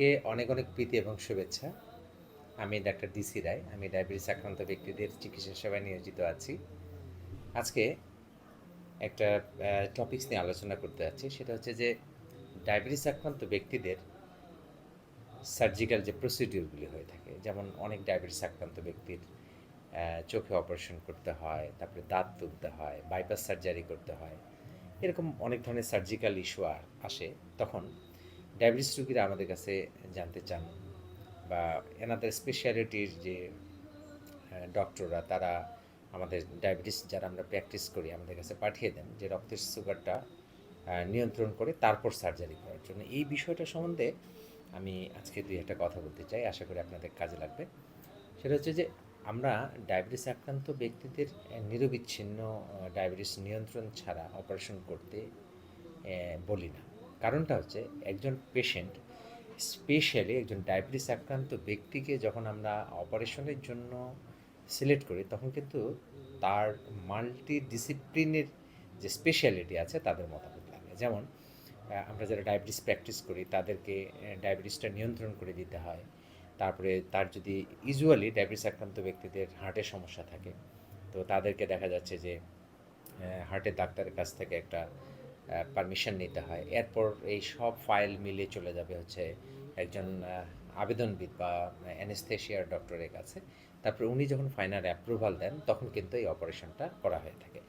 কে অনেক অনেক প্রীতি এবং শুভেচ্ছা। আমি ডাক্তার ডিসি রায়। আমি ডায়াবেটিস আক্রান্ত ব্যক্তিদের চিকিৎসা সেবায় নিয়োজিত আছি। আজকে একটা টপিকস নিয়ে আলোচনা করতে যাচ্ছি। সেটা হচ্ছে যে ডায়াবেটিস আক্রান্ত ব্যক্তিদের সার্জিক্যাল যে প্রসিডিউরগুলি হয়ে থাকে, যেমন অনেক ডায়াবেটিস আক্রান্ত ব্যক্তির চোখে অপারেশন করতে হয়, তারপরে দাঁত তুলতে হয়, বাইপাস সার্জারি করতে হয়। এরকম অনেক ধরনের সার্জিক্যাল ইস্যু আসে। তখন ডায়াবেটিস রোগীরা আমাদের কাছে জানতে চান বা এনাদের স্পেশালিটির যে ডক্টররা তারা আমাদের ডায়াবেটিস যারা আমরা প্র্যাকটিস করি আমাদের কাছে পাঠিয়ে দেন যে রক্তের সুগারটা নিয়ন্ত্রণ করে তারপর সার্জারি করার জন্য। এই বিষয়টা সম্বন্ধে আমি আজকে দুই একটা কথা বলতে চাই, আশা করি আপনাদের কাজে লাগবে। সেটা হচ্ছে যে আমরা ডায়াবেটিস আক্রান্ত ব্যক্তিদের নিরবিচ্ছিন্ন ডায়াবেটিস নিয়ন্ত্রণ ছাড়া অপারেশন করতে বলি না। কারণটা হচ্ছে একজন পেশেন্ট, স্পেশালি একজন ডায়াবেটিস আক্রান্ত ব্যক্তিকে যখন আমরা অপারেশনের জন্য সিলেক্ট করি তখন কিন্তু তার মাল্টি ডিসিপ্লিনের যে স্পেশালিটি আছে তাদের মতামত লাগে। যেমন আমরা যারা ডায়াবেটিস প্র্যাকটিস করি তাদেরকে ডায়াবেটিসটা নিয়ন্ত্রণ করে দিতে হয়। তারপরে তার যদি ইউজুয়ালি ডায়াবেটিস আক্রান্ত ব্যক্তিদের হার্টের সমস্যা থাকে, তো তাদেরকে দেখা যাচ্ছে যে হার্টের ডাক্তারের কাছ থেকে একটা পারমিশন নিতে হয়। এরপর এই সব ফাইল মিলে চলে যাবে হচ্ছে একজন আবেদনবিদ বা অ্যানেস্থেশিয়ার ডক্টরের কাছে। তারপরে উনি যখন ফাইনাল অ্যাপ্রুভাল দেন তখন কিন্তু এই অপারেশনটা করা হয়ে থাকে।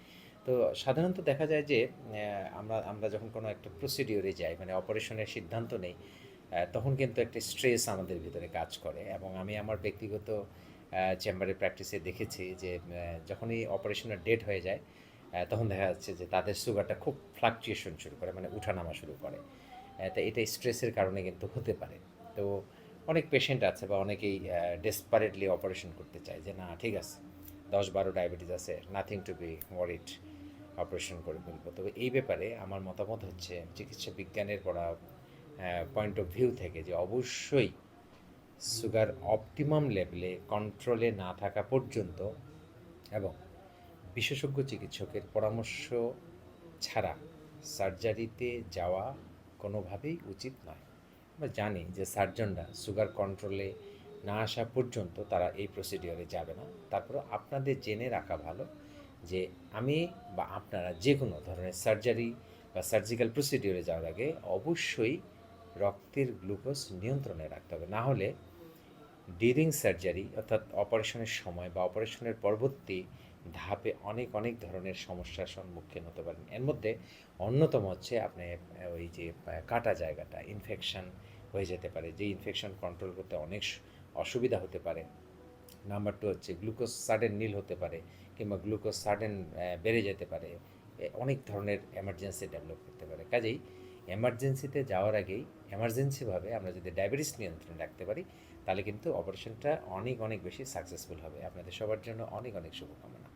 তো সাধারণত দেখা যায় যে আমরা আমরা যখন কোনো একটা প্রসিডিওরে যাই, মানে অপারেশনের সিদ্ধান্ত নেই, তখন কিন্তু একটা স্ট্রেস আমাদের ভিতরে কাজ করে। এবং আমি আমার ব্যক্তিগত চেম্বারে প্র্যাকটিসে দেখেছি যে যখনই অপারেশনের ডেট হয়ে যায় তখন দেখা যাচ্ছে যে তাদের সুগারটা খুব ফ্লাকচুয়েশন শুরু করে, মানে উঠানামা শুরু করে। তো এটা স্ট্রেসের কারণে কিন্তু হতে পারে। তো অনেক পেশেন্ট আছে বা অনেকেই ডেসপারেটলি অপারেশন করতে চায় যে না ঠিক আছে, 10-12 ডায়াবেটিস আছে, nothing to B worried, operation করে ফেলবো। তবে এই ব্যাপারে আমার মতামত হচ্ছে চিকিৎসা বিজ্ঞানের পড়া পয়েন্ট অফ ভিউ থেকে যে অবশ্যই সুগার অপটিমাম লেভেলে কন্ট্রোলে না থাকা পর্যন্ত এবং বিশেষজ্ঞ চিকিৎসকের পরামর্শ ছাড়া সার্জারিতে যাওয়া কোনোভাবেই উচিত নয়। আমরা জানি যে সার্জনরা সুগার কন্ট্রোলে না আসা পর্যন্ত তারা এই প্রসিডিওরে যাবে না। তারপরেও আপনাদের জেনে রাখা ভালো যে আমি বা আপনারা যে কোনো ধরনের সার্জারি বা সার্জিক্যাল প্রসিডিওরে যাওয়ার আগে অবশ্যই রক্তের গ্লুকোজ নিয়ন্ত্রণে রাখতে হবে। না হলে ডিউরিং সার্জারি অর্থাৎ অপারেশনের সময় বা অপারেশনের পরবর্তী ধাপে অনেক অনেক ধরনের সমস্যার সম্মুখীন হতে পারেন। এর মধ্যে অন্যতম হচ্ছে আপনি ওই যে কাটা জায়গাটা ইনফেকশন হয়ে যেতে পারে, যে ইনফেকশন কন্ট্রোল করতে অনেক অসুবিধা হতে পারে। নাম্বার টু হচ্ছে গ্লুকোজ সাডেন নীল হতে পারে, কিংবা গ্লুকোজ সাডেন বেড়ে যেতে পারে। অনেক ধরনের এমার্জেন্সি ডেভেলপ করতে পারে। কাজেই এমার্জেন্সিতে যাওয়ার আগেই এমার্জেন্সিভাবে আমরা যদি ডায়াবেটিস নিয়ন্ত্রণ রাখতে পারি তাহলে কিন্তু অপারেশনটা অনেক অনেক বেশি সাকসেসফুল হবে। আপনাদের সবার জন্য অনেক অনেক শুভকামনা।